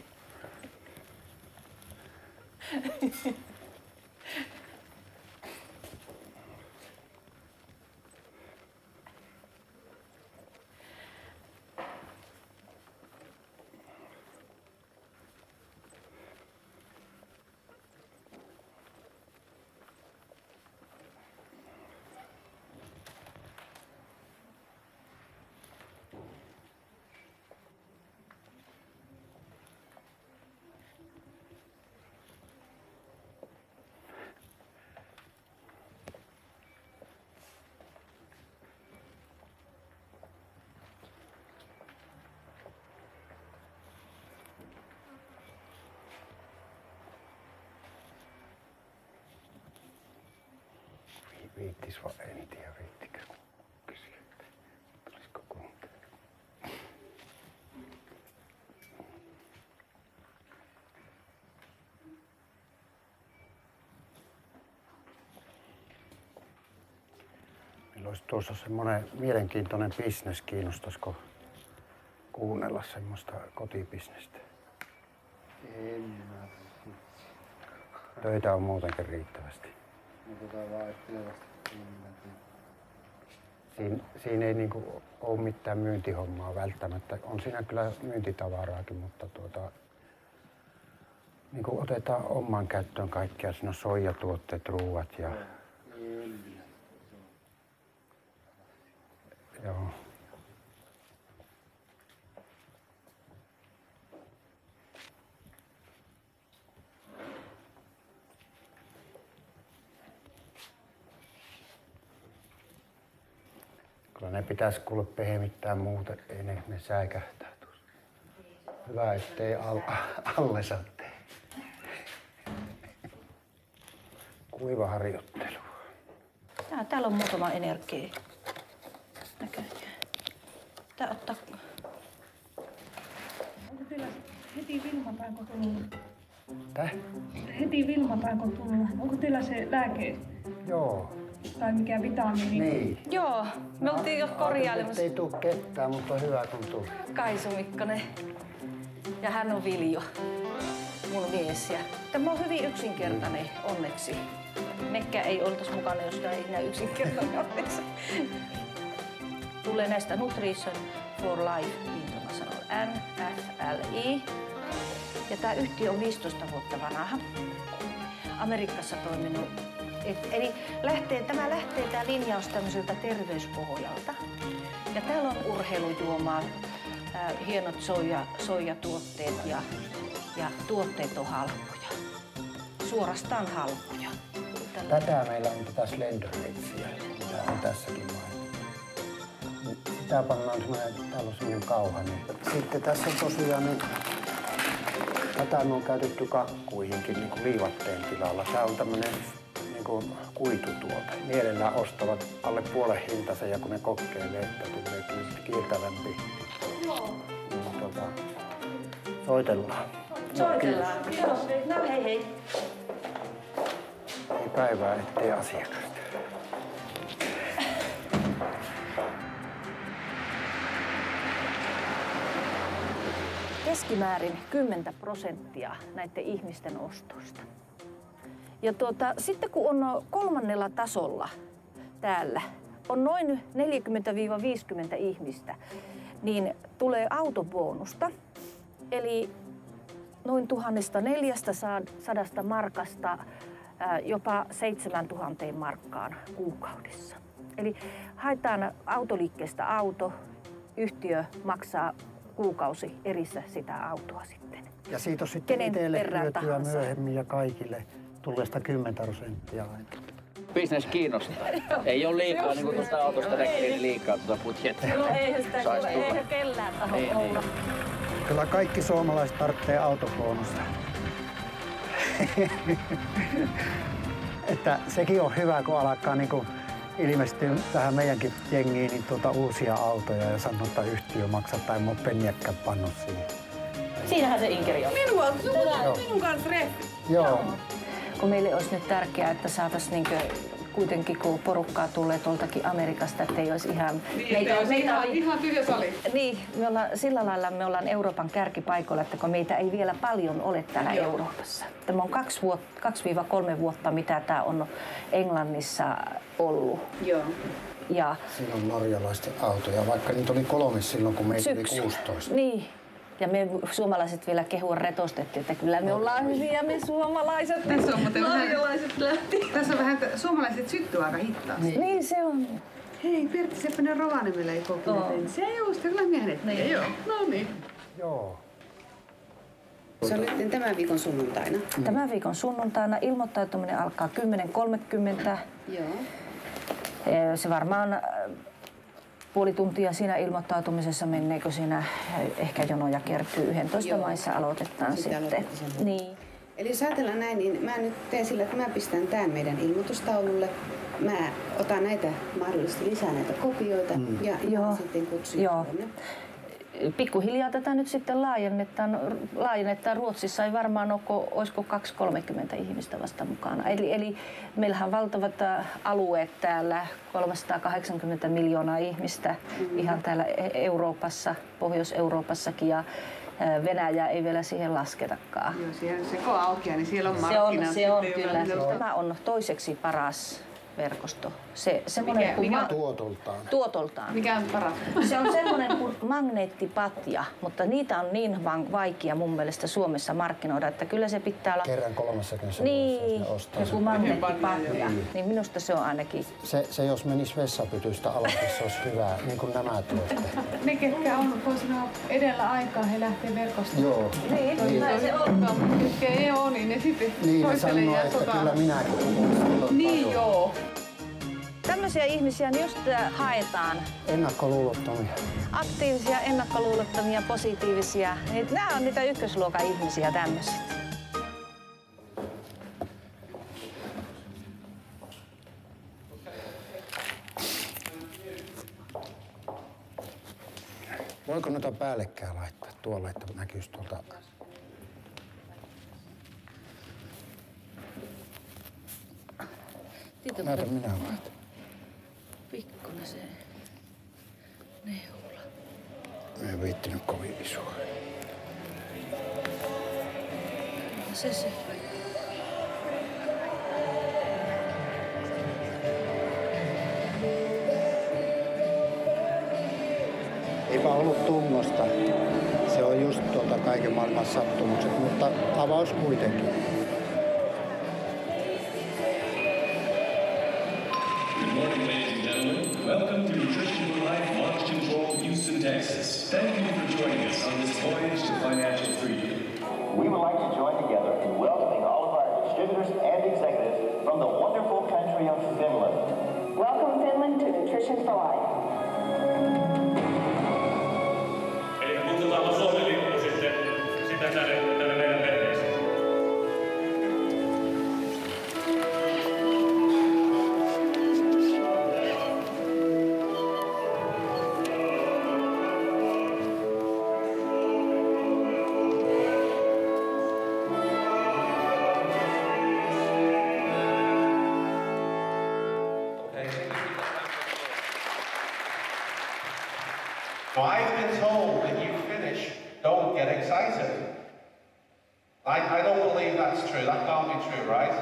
Viittis vaan en tiedä, viittikö kysyä. Tulisiko kuuntelemaan? Meillä olisi tuossa semmoinen mielenkiintoinen bisnes, kiinnostaisiko kuunnella semmoista kotibisnestä? En mä. Töitä on muutenkin riittävästi. Siinä ei niinku ole mitään myyntihommaa välttämättä. On siinä kyllä myyntitavaraakin, mutta niinku otetaan omaan käyttöön kaikkia. Siinä on soijatuotteet, ruuat ja... Joo. Kyllä ne pitäisi kuule pehmittää muuten, ei ne säikähtää tuossa. Hyvä, ettei alle saa tehdä. Kuivaharjoittelu. Täällä on muutama energia. Näköjään. Tää ottaa... Onko teillä heti Vilmapäin tullut? Täh? Heti Vilmapäin tullut. Onko teillä se lääke? Joo. Tai mikä vitamiini? Niin. Joo, me oltiin jo korjailemassa. Ei tuu ketään, mutta on hyvä kun tuli. Kaisu Mikkonen. Ja hän on Viljo, mun mies. Ja tämä on hyvin yksinkertainen, onneksi. Mekkä ei oltais mukana, jos tämä ei näin yksinkertainen, onneksi. Tulee näistä Nutrition for Life International, NFLI. Ja tämä yhtiö on 15 vuotta vanha. Amerikassa toiminut. Eli tämä linjaus tämmöiseltä terveyspohjalta. Ja täällä on urheilujuomaa, hienot soijatuotteet ja tuotteet on halpoja. Suorastaan halpoja. Tätä meillä on tätä Slenderheatsiä, mitä on tässäkin mainittu. Sitä pannaan täällä on semmoinen kauha. Niin. Sitten tässä on tosiaan, niin, tätä me on käytetty kakkuihinkin niin kuin liivatteen tilalla. Tää on tämmöinen niin kuitutuote. Mielellään ostavat alle puolen hintaisen ja kun ne kokeilee, että tulee kyllä kiiltävämpi. Joo. Niin, soitellaan. Soitellaan. Joo, no hei hei. Ei päivää, ettei asiakasta. Keskimäärin 10% näiden ihmisten ostoista. Ja sitten kun on 3. tasolla täällä, on noin 40-50 ihmistä, niin tulee autobonusta. Eli noin 1,400 markasta jopa 7,000 markkaan kuukaudessa. Eli haetaan autoliikkeestä auto, yhtiö maksaa kuukausi erissä sitä autoa sitten. Ja siitä on sitten itselle hyötyä myöhemmin ja kaikille tulee 10%. Business kiinnostaa. Ei ole liikaa, niin kuin tuosta autosta näkee, liikaa tuota budjettia. No eihän sitä eihän kellään taho olla. Kyllä kaikki suomalaiset tarvitsee autobonusta. Että sekin on hyvä, kun alkaa niin kuin ilmestyy tähän meidänkin jengiin niin uusia autoja ja sanoo, että yhtiö maksaa tai mun penniäkään pannut siihen. Siinähän se inkeri on. Minun kanssa rehti. Joo. Kun meille olisi nyt tärkeää, että saataisiin niinkö kuitenkin, kun porukkaa tulee tuoltakin Amerikasta, että ei olisi ihan... Ihan tyhjä sali. Niin, sillä lailla me ollaan Euroopan kärkipaikoilla, että kun meitä ei vielä paljon ole täällä Euroopassa. Tämä on 2-3 vuotta, mitä tämä on Englannissa ollut. Joo. Ja siinä on norjalaisten autoja, vaikka niitä oli 3 silloin, kun meitä oli 16. Niin. Ja me suomalaiset vielä kehua retostettiin, että kyllä me ollaan hyviä me suomalaiset. Tässä on muuten norjalaiset lähti. Tässä on vähän, että suomalaiset syttyy aika hitaasti. Niin se on. Hei, Pertti Seppänen Rovaniemellä ei kokeile. Se ei uusta, kyllä miehet. Niin. Joo. No niin. Joo. Se on nyt tämän viikon sunnuntaina. Tämän viikon sunnuntaina ilmoittautuminen alkaa 10.30. Joo. Se varmaan puoli tuntia siinä ilmoittautumisessa menneekö siinä, ehkä jonoja kertyy 11 maissa aloitetaan sitten. Niin. Eli jos ajatellaan näin, niin mä nyt teen sillä, että mä pistän tämän meidän ilmoitustaululle. Mä otan näitä mahdollisesti lisää näitä kopioita ja sitten kutsun. Joo. Pikkuhiljaa tätä nyt sitten laajennetaan. Ruotsissa ei varmaan ole, olisiko 230 ihmistä vasta mukana. Eli meillähän on valtavat alueet täällä, 380 miljoonaa ihmistä ihan täällä Euroopassa, Pohjois-Euroopassakin ja Venäjä ei vielä siihen lasketakaan. Joo, siellä se kun aukeaa, niin siellä on markkinat. Se on kyllä. Tämä on toiseksi paras verkosto. Mikä tuotoltaan. Mikä on paras? Se on semmoinen kuin magneettipatja, mutta niitä on niin vaikea mun mielestä Suomessa markkinoida, että kyllä se pitää olla... Kerran 30 niin, joku magneettipatja. Niin minusta se on ainakin... Se jos menisi vessapytystä alas, se olisi hyvä, niin kuin nämä tuotteet. Ne, ketkä on, voi sanoa, edellä aikaa, he lähtee verkostoon. Joo. Niin, näin se on. Ketkä ei ole, niin ne sitten toiselle jää että kyllä minäkin. Niin joo. Tämmöisiä ihmisiä just haetaan. Ennakkoluulottomia. Aktiivisia, ennakkoluulottomia, positiivisia. Nämä on niitä ykkösluokan ihmisiä tämmöiset. Voiko noita päällekkäin laittaa tuolle, että näkyisi tuolta? Näytä minä laitan. Pikkuinen se neula. Mä en viittinyt kovin isoa. Se. Eipä ollut tungosta. Se on just kaiken maailman sattumukset, mutta avaus kuitenkin. Welcome to Nutrition for Life Launch Control, Houston, Texas. Thank you for joining us on this voyage to financial freedom. We would like to join together in welcoming all of our distributors and executives from the wonderful country of Finland. Welcome Finland to Nutrition for Life. Eli kutsutaan Suomen lippu sitten sitä tänne meidän perheeseen. So I've been told that you finish, don't get excited. I don't believe that's true. That can't be true, right?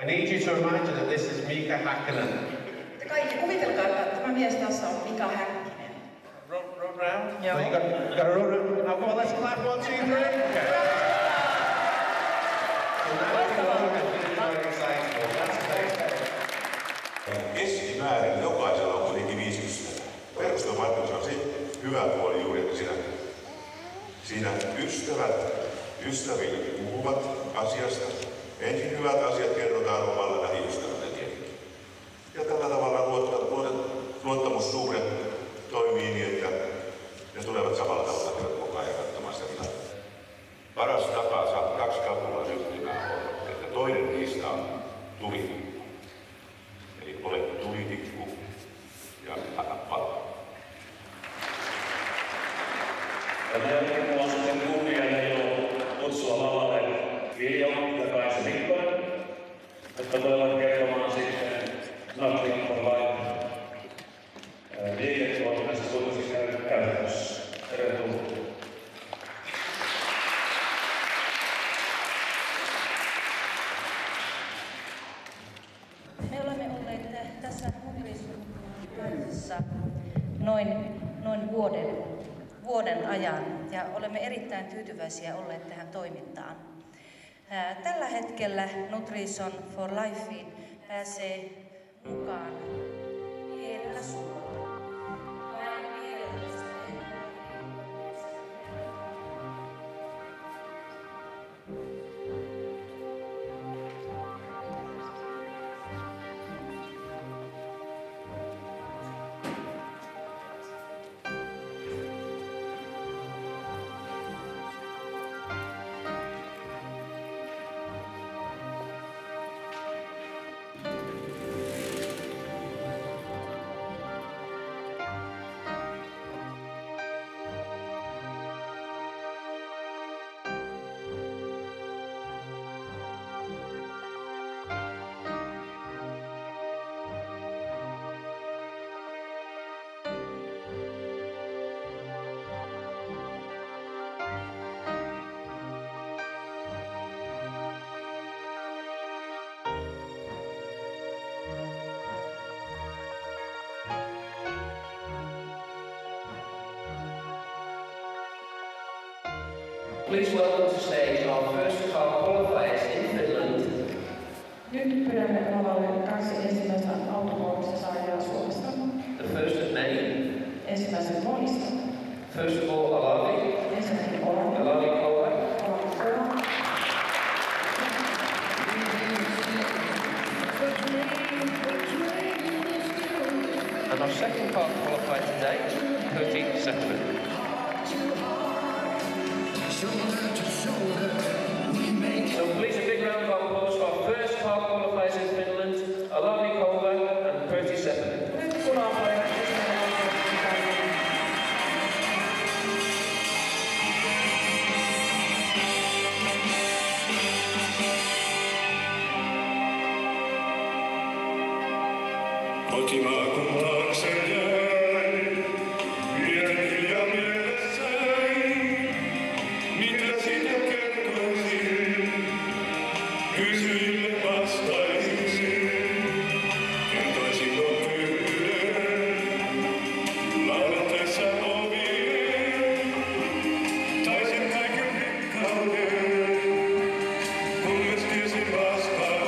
I need you to imagine that this is Mika Häkkinen. Te kaikki kuvitelkaa, että tämä mies tässä on Mika Häkkinen. Run round? Joo. So you got to run round. Now go on, let's clap 1, 2, 3. Okay. So now you can look at it very excitable. That's very Keskimäärin jokaisella on kuitenkin 5 ystävää. Verkostomarkkinoissa on se hyvä puoli juuri, että siinä ystäville puhuvat asiasta. Ensin hyvät asiat kerrotaan omalle lähiystävälle tietenkin. Ja tällä tavalla luottamussuhde toimii niin, että ne tulevat samalla tavalla koko ajan katsomaan sitä tilannetta. Paras tapa saada 2 kapulaisyhtymää on, että toinen niistä on tuli. Eli ole tulitikku ja anna palaa. Ja minulla on sitten kunnia ja ilo kutsua lavalle Viljo ja Kaisa Mikkonen, jotka tulevat kertomaan sitten Nothing for Life liiketoiminnassa suunnitelmassa käytössä. Tervetuloa. Me olemme olleet tässä Nutrition noin vuoden ajan ja olemme erittäin tyytyväisiä olleet tähän toimintaan. Tällä hetkellä Nutrition for Lifeen pääsee mukaan pienellä summalla. Please welcome to stage our first car qualifiers in Finland. Nyt pyydämme lavalle 2 ensimmäistä autokoulutusta saajaa Suomesta. The first of many. Ensimmäiset monista. First of all, Alavi. Ensinnäkin Olavi. Alavi Kola. Olavi Kola. And our second car qualified today, Koti Seppänen. So please a big round of applause for our first car qualifiers in Finland, Alavi Kola and Koti Seppänen. Kotimaakuntaaksen jäi, vien hiljaa mielessäni, mitä siitä kertoisin, kysyjille vastaisin, kertoisinko köyhyyden, laulatessa ovien, tai sen kaiken rikkauden, kunnes tiesin vastauksen.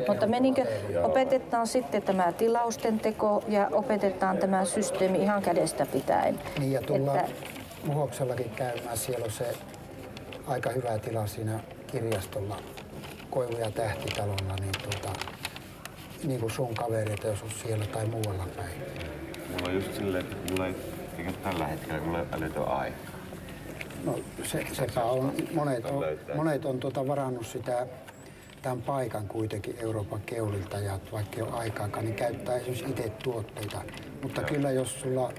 Mutta me opetetaan sitten tämä tilausten teko ja opetetaan tämä systeemi ihan kädestä pitäen. Niin ja tullaan Muhoksellakin käymään. Siellä on se aika hyvä tila siinä kirjastolla, Koivu- ja Tähtitalolla. Niin kuin sun kavereita, jos on siellä tai muualla päin. Mulla on just silleen, että mulla ei tällä hetkellä mulla ei älytön aikaa. No sepä on, monet on varannut sitä tämän paikan kuitenkin Euroopan keulilta ja vaikka ei ole aikaakaan, niin käyttää esimerkiksi itse tuotteita. Mutta kyllä jos sulla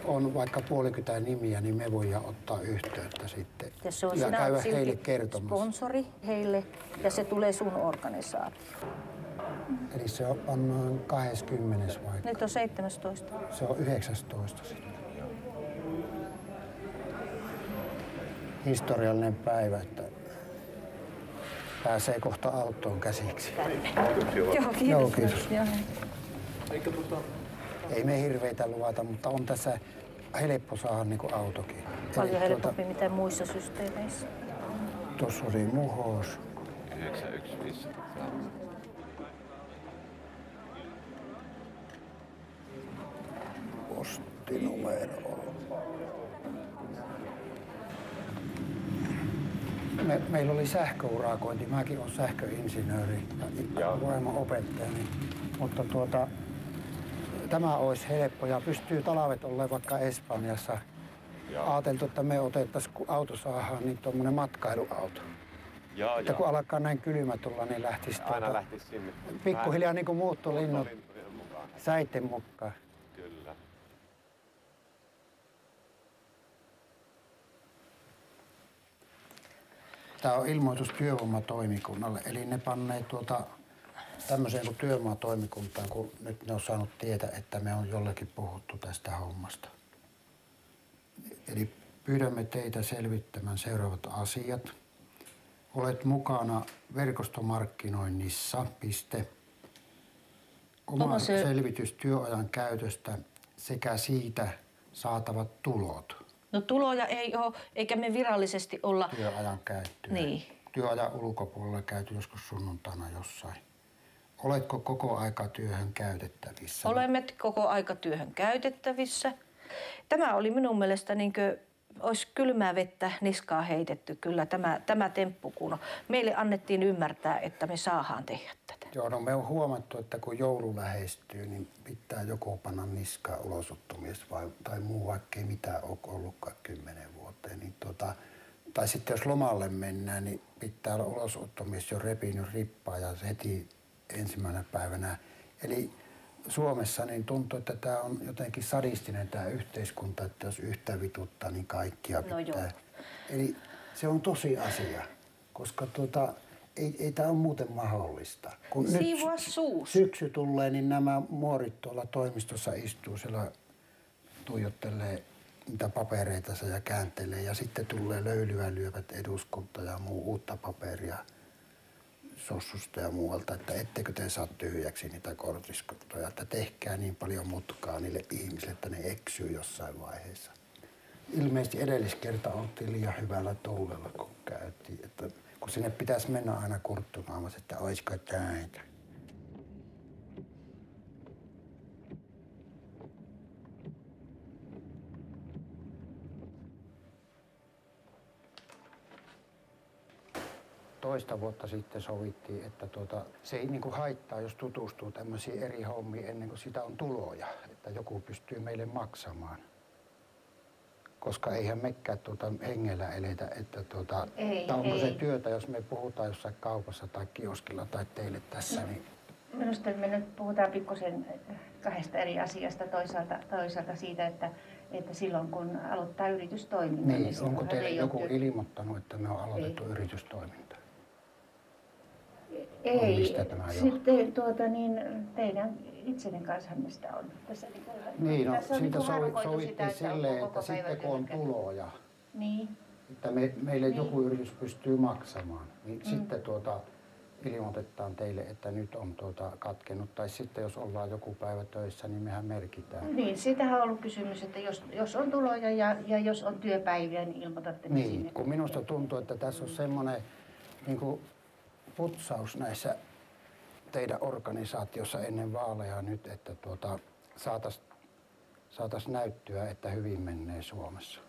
on vaikka 50 nimiä, niin me voidaan ottaa yhteyttä sitten ja käydä heille kertomassa. Sponsori heille ja se tulee sun organisaatioon. Eli se on noin 20 vaikka. Nyt on 17. Se on 19 sitten. Historiallinen päivä, että pääsee kohta autoon käsiksi. Joo, kiitos. Ei me hirveitä luvata, mutta on tässä helppo saada niin kuin autokin. Paljon helpompi mitä muissa systeemeissä. Tuossa oli Muhos. 915. Postinumero. Meillä oli sähköurakointi. Mäkin olen sähköinsinööri ja vaimo opettajani. Mutta tämä olisi helppo ja pystyy talvet olemaan vaikka Espanjassa. Ajateltu, että me otettaisiin, kun auto saadaan, niin tuommoinen matkailuauto. Että kun alkaa näin kylmä tulla, niin lähtisi sinne. Pikkuhiljaa niin kuin muuttolinnut säitten mukaan. Kyllä. Tämä on ilmoitus työvoimatoimikunnalle, eli ne pannee tämmöiseen kuin työvoimatoimikuntaan, kun nyt ne on saanut tietää, että me on jollekin puhuttu tästä hommasta. Eli pyydämme teitä selvittämään seuraavat asiat. Olet mukana verkostomarkkinoinnissa, oma selvitys työajan käytöstä sekä siitä saatavat tulot. No tuloja ei ole, eikä me virallisesti olla työajan käyttöä. Niin. työajan ulkopuolella käyty joskus sunnuntaina jossain. Oletko koko aika työhön käytettävissä? Olemme koko aika työhön käytettävissä. Tämä oli minun mielestä niin kuin olisi kylmää vettä niskaa heitetty kyllä tämä temppu, kun meille annettiin ymmärtää, että me saadaan tehdä tätä. Joo, no me on huomattu, että kun joulu lähestyy, niin pitää joku panna niskaa ulosottomies tai muu, vaikka ei mitään ole ollutkaan 10 vuoteen. Niin tai sitten jos lomalle mennään, niin pitää olla ulosottomies jo repinyt rippaa ja heti ensimmäisenä päivänä. Eli Suomessa niin tuntuu, että tämä on jotenkin sadistinen tämä yhteiskunta, että jos yhtä vituttaa, niin kaikkia pitää. No joo. Eli se on tosi asia, koska ei tämä ole muuten mahdollista. Kun siivua suus. Syksy tulee, niin nämä muorit tuolla toimistossa istuu, siellä tuijottelee niitä papereitansa ja kääntelee. Ja sitten tulee löylyä lyövät eduskunta ja muu uutta paperia sossusta ja muualta, että ettekö te saa tyhjäksi niitä kortiskottoja, että tehkää niin paljon mutkaa niille ihmisille, että ne eksyy jossain vaiheessa. Ilmeisesti edelliskerta oltiin liian hyvällä tuulella, kun käytiin, että kun sinne pitäisi mennä aina kurttumaamassa, että olisiko töitä. Toista vuotta sitten sovittiin, että se ei niinku haittaa, jos tutustuu tämmöisiin eri hommiin ennen kuin sitä on tuloja, että joku pystyy meille maksamaan. Koska eihän mekään hengellä eletä, että onko se työtä, jos me puhutaan jossain kaupassa tai kioskilla tai teille tässä, niin... Minusta me nyt puhutaan pikkusen kahdesta eri asiasta. Toisaalta siitä, että silloin kun aloittaa yritystoiminta... Niin, onko teille joku ilmoittanut, että me on aloitettu yritystoiminta? Ei. Mistä tämä sitten teidän itsenne kanssa mistä on. Tässä, niin, no siitä sovittiin silleen, että sitten kun on tuloja, niin. että meille joku yritys pystyy maksamaan, niin sitten ilmoitetaan teille, että nyt on katkennut. Tai sitten jos ollaan joku päivä töissä, niin mehän merkitään. Niin, siitähän on ollut kysymys, että jos on tuloja ja jos on työpäiviä, niin ilmoitatte ne niin, sinne. Kun minusta tuntuu, että tässä on semmoinen niin putsaus näissä teidän organisaatiossa ennen vaaleja nyt, että saataisiin näyttöä, että hyvin menee Suomessa.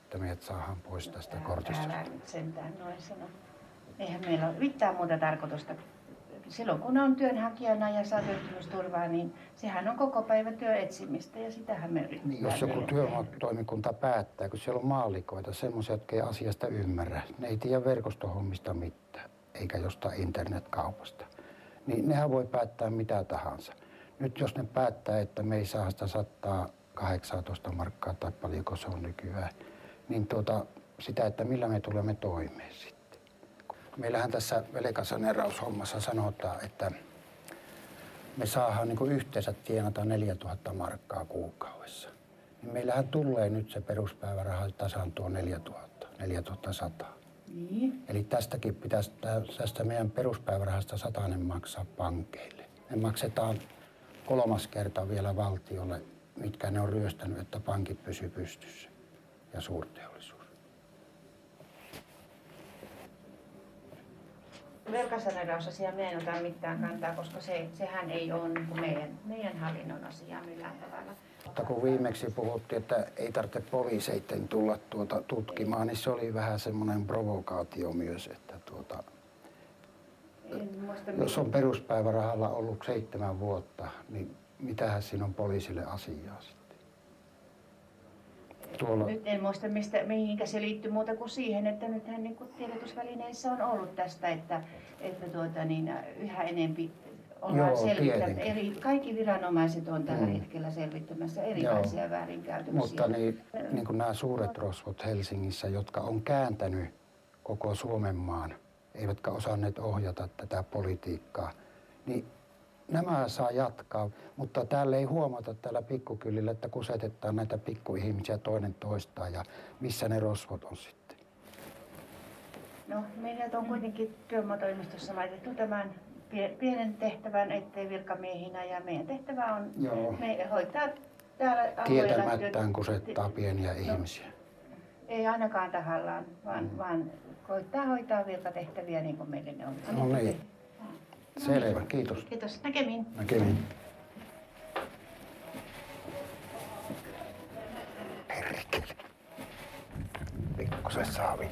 Että meidät saadaan pois tästä kortista. Älä nyt sentään noin sano. Eihän meillä ole mitään muuta tarkoitusta. Silloin kun on työnhakijana ja saa työttömyysturvaa, niin sehän on koko päivä työetsimistä ja sitähän me yritetään. Niin, jos joku työtoimikunta päättää, kun siellä on maallikoita, semmoisia, jotka ei asiasta ymmärrä, ne ei tiedä verkostohommista mitään, eikä jostain internetkaupasta, niin nehän voi päättää mitä tahansa. Nyt jos ne päättää, että me ei saa sitä 118 markkaa tai paljonko se on nykyään, niin sitä, että millä me tulemme toimeen sitten. Meillähän tässä velkasaneeraushommassa sanotaan, että me saadaan niin yhteensä tienata 4000 markkaa kuukaudessa. Niin meillähän tulee nyt se peruspäiväraha tasan tuo 4100. Niin. Eli tästäkin pitäisi tästä meidän peruspäivärahasta 100 maksaa pankeille. Me maksetaan 3. kerta vielä valtiolle, mitkä ne on ryöstänyt, että pankit pysyy pystyssä ja suurteollisuus. Velkasaneerausasiaan me en ota mitään kantaa, koska sehän ei ole niin meidän hallinnon asiaa millään tavalla. Mutta kun viimeksi puhuttiin, että ei tarvitse poliiseiden tulla tutkimaan, niin se oli vähän semmoinen provokaatio myös, että jos on peruspäivärahalla ollut 7 vuotta, niin mitähän siinä on poliisille asiaa sitten? Nyt en muista, mihinkä se liittyy muuta kuin siihen, että nythän niin kuin tiedotusvälineissä on ollut tästä, että yhä enempi ollaan selvittämässä. Kaikki viranomaiset on tällä hetkellä selvittämässä erilaisia väärinkäytöksiä. Mutta niin kuin nämä suuret rosvot Helsingissä, jotka on kääntänyt koko Suomen maan, eivätkä osanneet ohjata tätä politiikkaa, niin nämä saa jatkaa, mutta täällä ei huomata täällä pikkukylillä, että kusetetaan näitä pikkuihmisiä toinen toistaan ja missä ne rosvot on sitten. No, meidät on kuitenkin työvoimatoimistossa laitettu tämän pienen tehtävän ettei virkamiehinä ja meidän tehtävä on hoitaa täällä alueella. Tietämättään kusettaa pieniä ihmisiä. Ei ainakaan tahallaan, vaan koittaa hoitaa virkatehtäviä niin kuin meille ne on. No niin. Selvä, kiitos. Kiitos. Näkemiin. Näkemiin. Perkele. Pikkusen saavi.